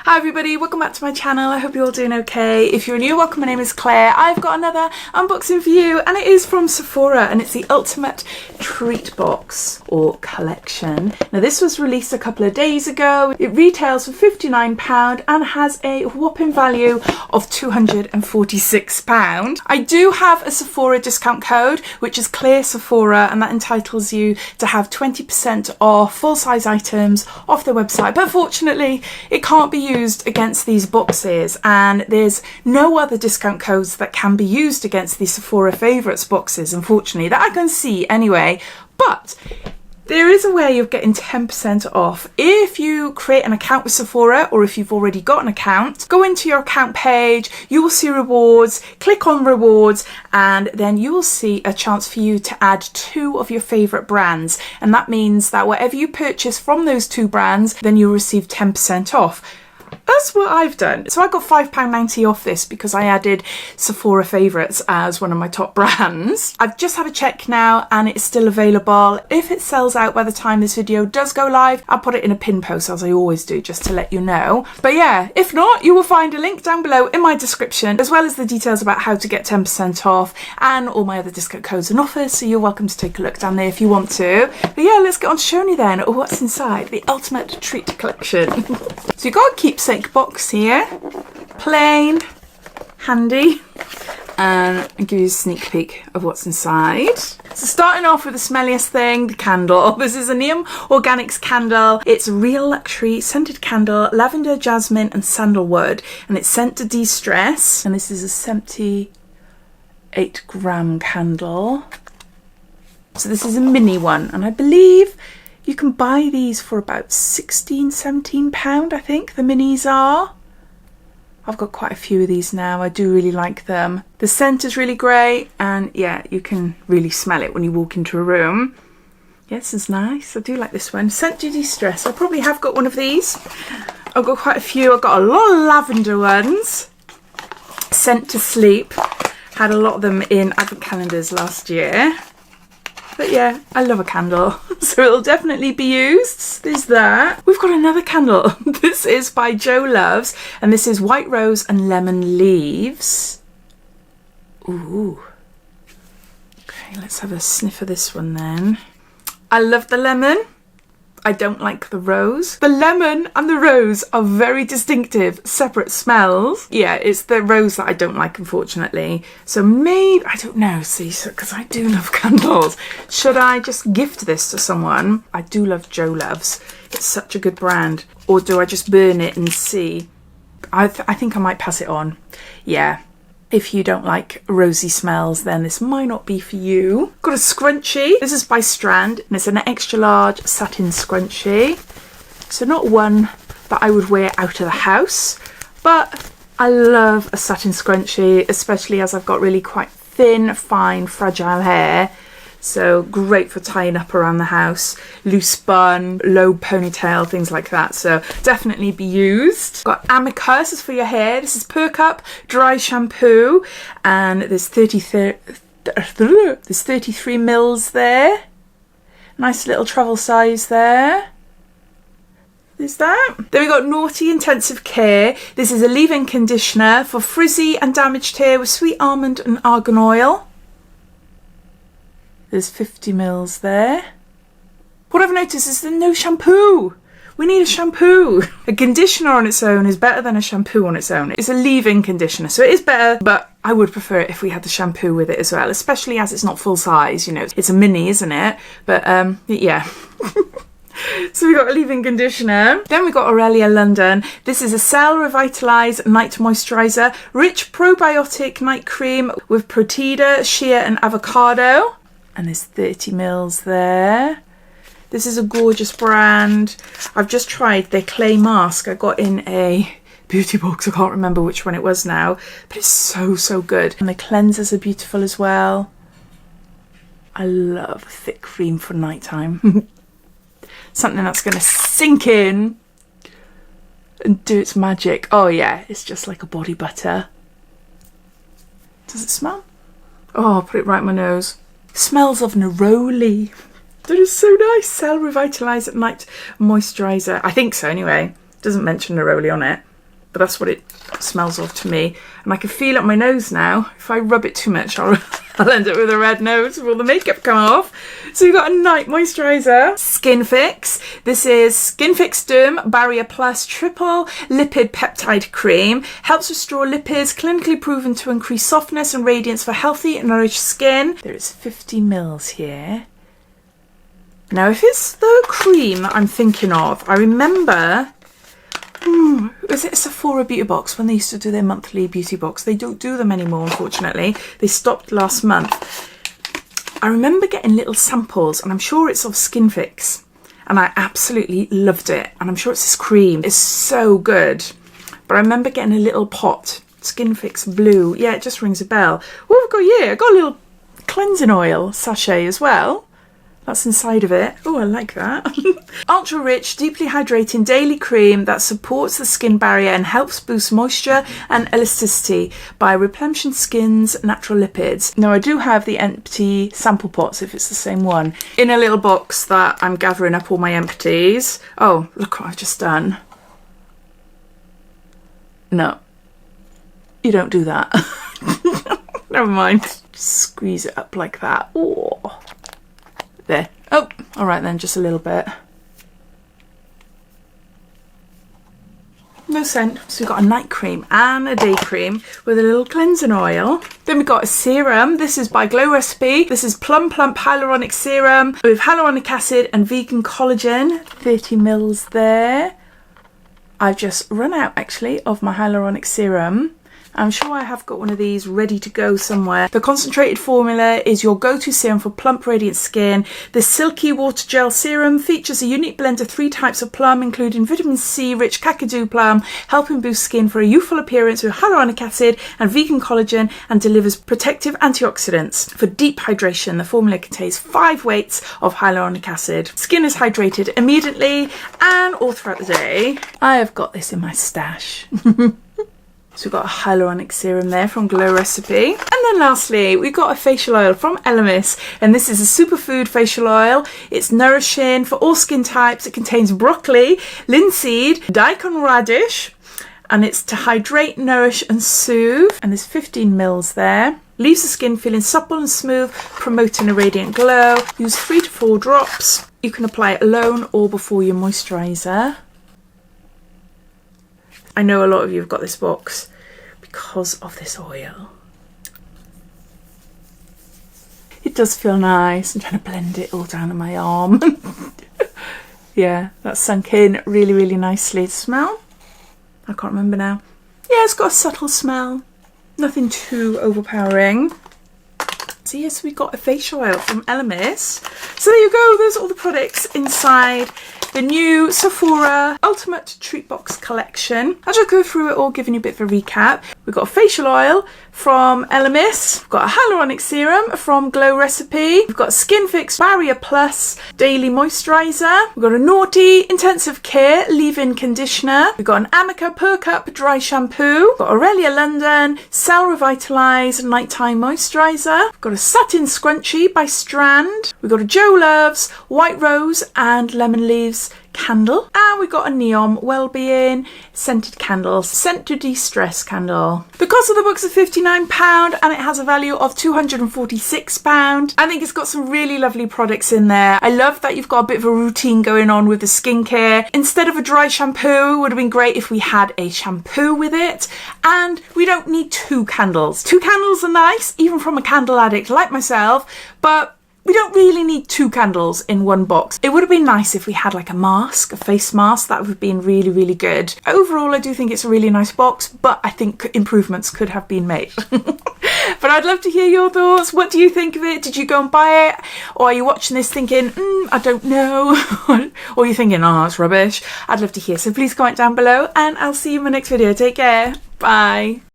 Hi everybody, welcome back to my channel. I hope you're all doing okay. If you're new, welcome. My name is Claire. I've got another unboxing for you and it is from Sephora and it's the Ultimate Treat Box or Collection. Now this was released a couple of days ago. It retails for £59 and has a whopping value of £246. I do have a Sephora discount code which is Claire Sephora and that entitles you to have 20% off full-size items off their website, but fortunately it can't be used against these boxes and there's no other discount codes that can be used against the Sephora favourites boxes, unfortunately, that I can see anyway. But there is a way of getting 10% off if you create an account with Sephora, or if you've already got an account. Go into your account page, you will see rewards, click on rewards, and then you will see a chance for you to add 2 of your favourite brands. And that means that whatever you purchase from those 2 brands, then you'll receive 10% off. That's what I've done. So I got £5.90 off this because I added Sephora favourites as one of my top brands. I've just had a check now and it's still available. If it sells out by the time this video does go live, I'll put it in a pin post as I always do, just to let you know. But yeah, if not, you will find a link down below in my description, as well as the details about how to get 10% off and all my other discount codes and offers. So you're welcome to take a look down there if you want to. But yeah, let's get on to showing you then what's inside the Ultimate Treat Collection. So you've got a keepsake box here, plain, handy, and I'll give you a sneak peek of what's inside. So starting off with the smelliest thing, the candle. This is a NEOM Organics candle. It's a real luxury scented candle, lavender, jasmine and sandalwood, and it's sent to de-stress. And this is a 78-gram candle. So this is a mini one, and I believe you can buy these for about £16–17, I think the minis are. I've got quite a few of these now. I do really like them. The scent is really great, and yeah, you can really smell it when you walk into a room. Yeah, this is nice. I do like this one. Scent to de-stress. I probably have got one of these. I've got quite a few. I've got a lot of lavender ones. Scent to sleep. Had a lot of them in advent calendars last year. But yeah, I love a candle, so it'll definitely be used. There's that. We've got another candle. This is by Joe Loves, and this is White Rose and Lemon Leaves. Ooh. Okay, let's have a sniff of this one then. I love the lemon. I don't like the rose. The lemon and the rose are very distinctive, separate smells. Yeah, it's the rose that I don't like, unfortunately. So maybe, I don't know, see, because I do love candles. Should I just gift this to someone? I do love Joe Loves. It's such a good brand. Or do I just burn it and see? I think I might pass it on. Yeah. If you don't like rosy smells, then this might not be for you. Got a scrunchie. This is by Straand, and it's an extra large satin scrunchie. So not one that I would wear out of the house, but I love a satin scrunchie, especially as I've got really quite thin, fine, fragile hair. So great for tying up around the house, loose bun, low ponytail, things like that. So definitely be used. Got Amika, this is for your hair. This is Perk Up Dry Shampoo, and there's 33 mils there. Nice little travel size there. There's that. Then we got Noughty Intensive Care. This is a leave-in conditioner for frizzy and damaged hair with sweet almond and argan oil. There's 50 mils there. What I've noticed is there's no shampoo. We need a shampoo. A conditioner on its own is better than a shampoo on its own. It's a leave-in conditioner, so it is better, but I would prefer it if we had the shampoo with it as well, especially as it's not full size, you know. It's a mini, isn't it? But yeah. So we got a leave-in conditioner. Then we got Aurelia London. This is a Cell Revitalise Night Moisturiser, rich probiotic night cream with protida, shea and avocado. And there's 30 mils there. This is a gorgeous brand. I've just tried their clay mask. I got in a beauty box. I can't remember which one it was now, but it's so, so good. And the cleansers are beautiful as well. I love a thick cream for nighttime. Something that's going to sink in and do its magic. Oh yeah, it's just like a body butter. Does it smell? Oh, I'll put it right in my nose. Smells of neroli. That is so nice. Cell Revitalise at Night Moisturiser. I think so anyway. Doesn't mention neroli on it. but that's what it smells of to me. And I can feel it on my nose now. If I rub it too much, I'll end up with a red nose with all the makeup come off. So we've got a night moisturiser, Skinfix. This is Skinfix Derm Barrier Plus Triple Lipid Peptide Cream. Helps restore lipids, clinically proven to increase softness and radiance for healthy and nourished skin. There is 50 mils here. Now, if it's the cream that I'm thinking of, I remember, was it a Sephora beauty box when they used to do their monthly beauty box? They don't do them anymore, unfortunately. They stopped last month. I remember getting little samples, and I'm sure it's of Skinfix, and I absolutely loved it. And I'm sure it's this cream. It's so good. But I remember getting a little pot, Skinfix Blue. Yeah, it just rings a bell. Oh, I've got, yeah, I got a little cleansing oil sachet as well. That's inside of it. Oh, I like that. Ultra rich, deeply hydrating daily cream that supports the skin barrier and helps boost moisture and elasticity by replenishing skin's natural lipids. Now, I do have the empty sample pots, if it's the same one, in a little box that I'm gathering up all my empties. Oh, look what I've just done. No, you don't do that. Never mind. Just squeeze it up like that. Oh. There. Oh, all right then, just a little bit. No scent. So we've got a night cream and a day cream with a little cleansing oil. Then we've got a serum. This is by Glow Recipe. This is Plum Plump Hyaluronic Serum with hyaluronic acid and vegan collagen. 30 mils there. I've just run out actually of my hyaluronic serum. I'm sure I have got one of these ready to go somewhere. The concentrated formula is your go-to serum for plump, radiant skin. The Silky Water Gel Serum features a unique blend of 3 types of plum, including vitamin C-rich Kakadu plum, helping boost skin for a youthful appearance with hyaluronic acid and vegan collagen, and delivers protective antioxidants. For deep hydration, the formula contains 5 weights of hyaluronic acid. Skin is hydrated immediately and all throughout the day. I have got this in my stash. So we've got a hyaluronic serum there from Glow Recipe. And then lastly, we've got a facial oil from Elemis. And this is a superfood facial oil. It's nourishing for all skin types. It contains broccoli, linseed, daikon radish. And it's to hydrate, nourish and soothe. And there's 15 mils there. Leaves the skin feeling supple and smooth, promoting a radiant glow. Use 3 to 4 drops. You can apply it alone or before your moisturiser. I know a lot of you have got this box because of this oil. It does feel nice. I'm trying to blend it all down on my arm. Yeah, that's sunk in really, really nicely. Smell? I can't remember now. Yeah, it's got a subtle smell. Nothing too overpowering. So yes, we got a facial oil from Elemis. So there you go. Those are all the products inside the new Sephora Ultimate Treat Box collection. I'll just go through it all, giving you a bit of a recap. We've got a facial oil from Elemis. We've got a hyaluronic serum from Glow Recipe. We've got a Skinfix Barrier Plus Daily Moisturiser. We've got a Noughty Intensive Care Leave-In Conditioner. We've got an Amika Perk Up Dry Shampoo. We've got Aurelia London Cell Revitalise Nighttime Moisturiser. We've got a Satin Scrunchie by Straand. We've got a Joe Loves White Rose and Lemon Leaves candle, and we got a NEOM Wellbeing scented candle, scent to de-stress candle. The cost of the box is £59 and it has a value of £246. I think it's got some really lovely products in there. I love that you've got a bit of a routine going on with the skincare. Instead of a dry shampoo, it would have been great if we had a shampoo with it, and we don't need 2 candles. 2 candles are nice, even from a candle addict like myself, but we don't really need 2 candles in one box. It would have been nice if we had like a mask, a face mask. That would have been really, really good. Overall, I do think it's a really nice box, but I think improvements could have been made. But I'd love to hear your thoughts. What do you think of it? Did you go and buy it? Or are you watching this thinking, I don't know? Or are you thinking, oh, it's rubbish? I'd love to hear. So please comment down below and I'll see you in my next video. Take care. Bye.